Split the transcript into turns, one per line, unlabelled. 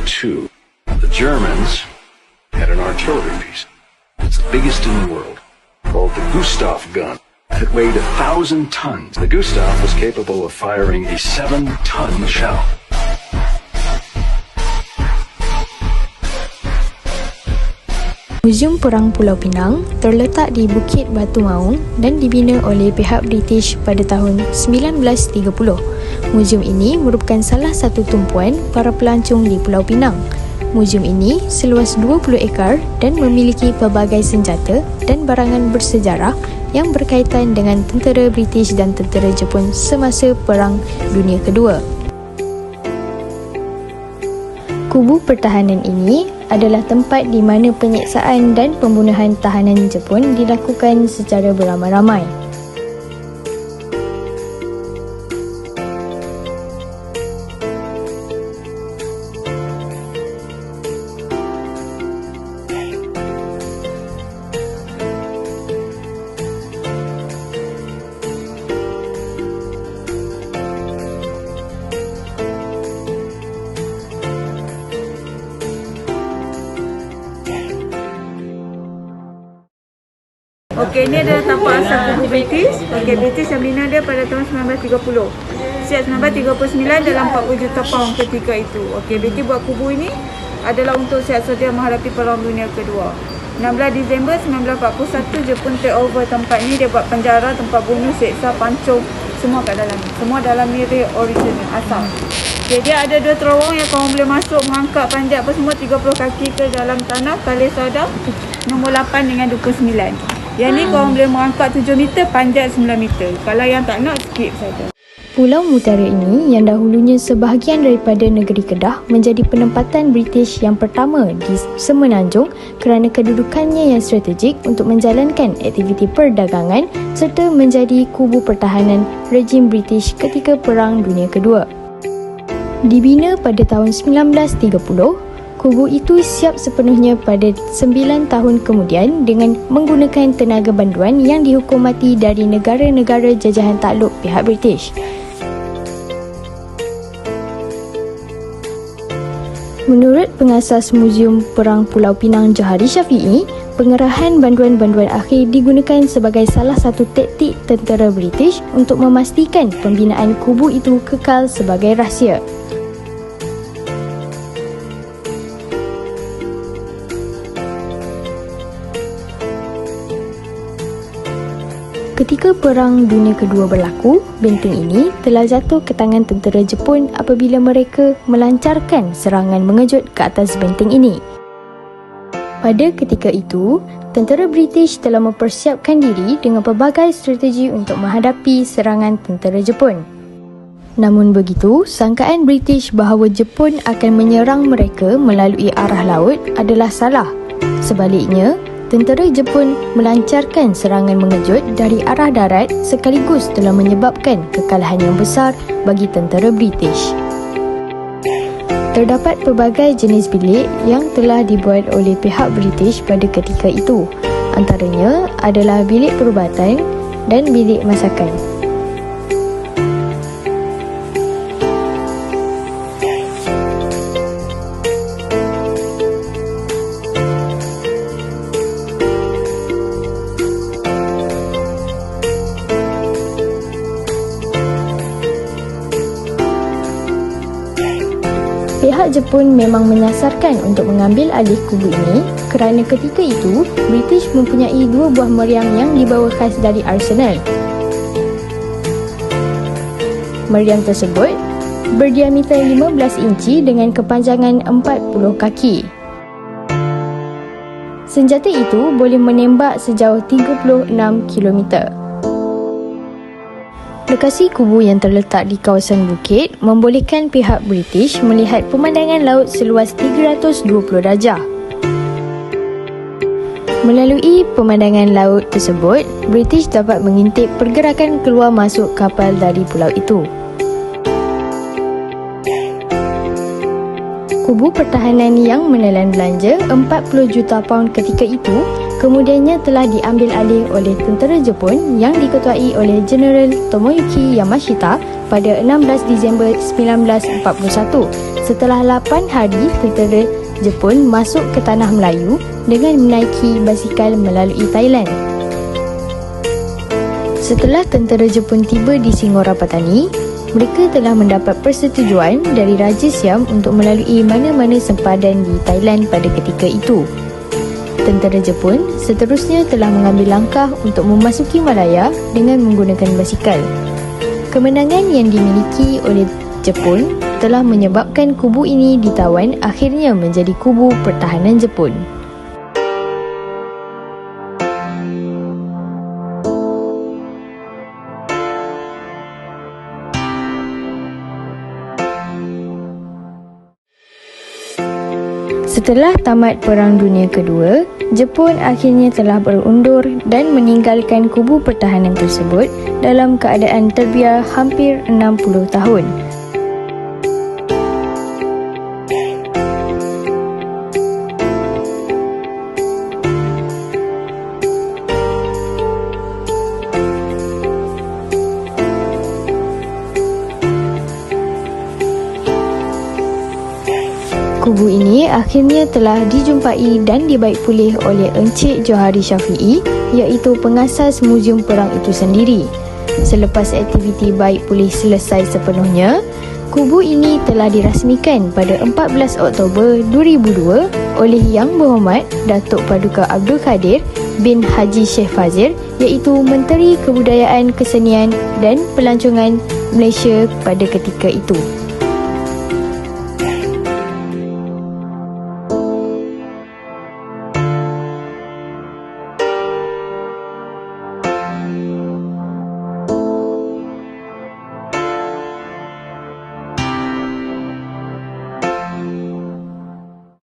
II, the Germans had an artillery piece. It's the biggest in the world, called the Gustav gun. It weighed 1,000 tons. The Gustav was capable of firing a 7-ton shell.
Muzium Perang Pulau Pinang terletak di Bukit Batu Maung dan dibina oleh pihak British pada tahun 1930. Muzium ini merupakan salah satu tumpuan para pelancong di Pulau Pinang. Muzium ini seluas 20 ekar dan memiliki pelbagai senjata dan barangan bersejarah yang berkaitan dengan tentera British dan tentera Jepun semasa Perang Dunia Kedua. Kubu pertahanan ini adalah tempat di mana penyiksaan dan pembunuhan tahanan Jepun dilakukan secara beramai-ramai.
Okey, ini adalah tapak asal kubu British. Okey, British yang bina dia pada tahun 1930. Sejak 1939 dalam 40 juta pound ketika itu. Okey, British buat kubu ini adalah untuk siap sedia menghadapi Perang Dunia Kedua. 16 Disember 1941 Jepun take over tempat ni. Dia buat penjara, tempat bunuh, seksa, pancung, semua kat dalam ni. Semua dalam ni dia original, asal. Okay, dia ada 2 terowong yang korang boleh masuk, mengangkat panjat apa semua 30 kaki ke dalam tanah. Kali sadar nombor 8 dengan 29. Yang ni korang boleh mengangkat 7 meter, panjat 9 meter. Kalau yang tak nak, skip saja.
Pulau Mutiara ini yang dahulunya sebahagian daripada negeri Kedah menjadi penempatan British yang pertama di Semenanjung kerana kedudukannya yang strategik untuk menjalankan aktiviti perdagangan serta menjadi kubu pertahanan rejim British ketika Perang Dunia Kedua. Dibina pada tahun 1930, kubu itu siap sepenuhnya pada 9 tahun kemudian dengan menggunakan tenaga banduan yang dihukum mati dari negara-negara jajahan takluk pihak British. Menurut pengasas Muzium Perang Pulau Pinang Johari Syafiee, pengerahan banduan-banduan akhir digunakan sebagai salah satu taktik tentera British untuk memastikan pembinaan kubu itu kekal sebagai rahsia. Ketika Perang Dunia Kedua berlaku, benteng ini telah jatuh ke tangan tentera Jepun apabila mereka melancarkan serangan mengejut ke atas benteng ini. Pada ketika itu, tentera British telah mempersiapkan diri dengan pelbagai strategi untuk menghadapi serangan tentera Jepun. Namun begitu, sangkaan British bahawa Jepun akan menyerang mereka melalui arah laut adalah salah. Sebaliknya, tentera Jepun melancarkan serangan mengejut dari arah darat sekaligus telah menyebabkan kekalahan yang besar bagi tentera British. Terdapat pelbagai jenis bilik yang telah dibuat oleh pihak British pada ketika itu. Antaranya adalah bilik perubatan dan bilik masakan. Pihak Jepun memang menyasarkan untuk mengambil alih kubu ini kerana ketika itu British mempunyai 2 buah meriam yang dibawa khas dari arsenal. Meriam tersebut berdiameter 15 inci dengan kepanjangan 40 kaki. Senjata itu boleh menembak sejauh 36 kilometer. Lokasi kubu yang terletak di kawasan bukit membolehkan pihak British melihat pemandangan laut seluas 320 darjah. Melalui pemandangan laut tersebut, British dapat mengintip pergerakan keluar masuk kapal dari pulau itu. Kubu pertahanan yang menelan belanja 40 juta pound ketika itu kemudiannya telah diambil alih oleh tentera Jepun yang diketuai oleh Jeneral Tomoyuki Yamashita pada 16 Disember 1941 setelah 8 hari tentera Jepun masuk ke tanah Melayu dengan menaiki basikal melalui Thailand. Setelah tentera Jepun tiba di Singorapatani, mereka telah mendapat persetujuan dari Raja Siam untuk melalui mana-mana sempadan di Thailand pada ketika itu. Tentera Jepun seterusnya telah mengambil langkah untuk memasuki Malaya dengan menggunakan basikal. Kemenangan yang dimiliki oleh Jepun telah menyebabkan kubu ini ditawan akhirnya menjadi kubu pertahanan Jepun. Setelah tamat Perang Dunia Kedua, Jepun akhirnya telah berundur dan meninggalkan kubu pertahanan tersebut dalam keadaan terbiar hampir 60 tahun. Kubu ini akhirnya telah dijumpai dan dibaik pulih oleh Encik Johari Syafiee, iaitu pengasas Muzium Perang itu sendiri. Selepas aktiviti baik pulih selesai sepenuhnya, kubu ini telah dirasmikan pada 14 Oktober 2002 oleh Yang Berhormat Datuk Paduka Abdul Kadir bin Haji Sheikh Fazil, iaitu Menteri Kebudayaan, Kesenian dan Pelancongan Malaysia pada ketika itu.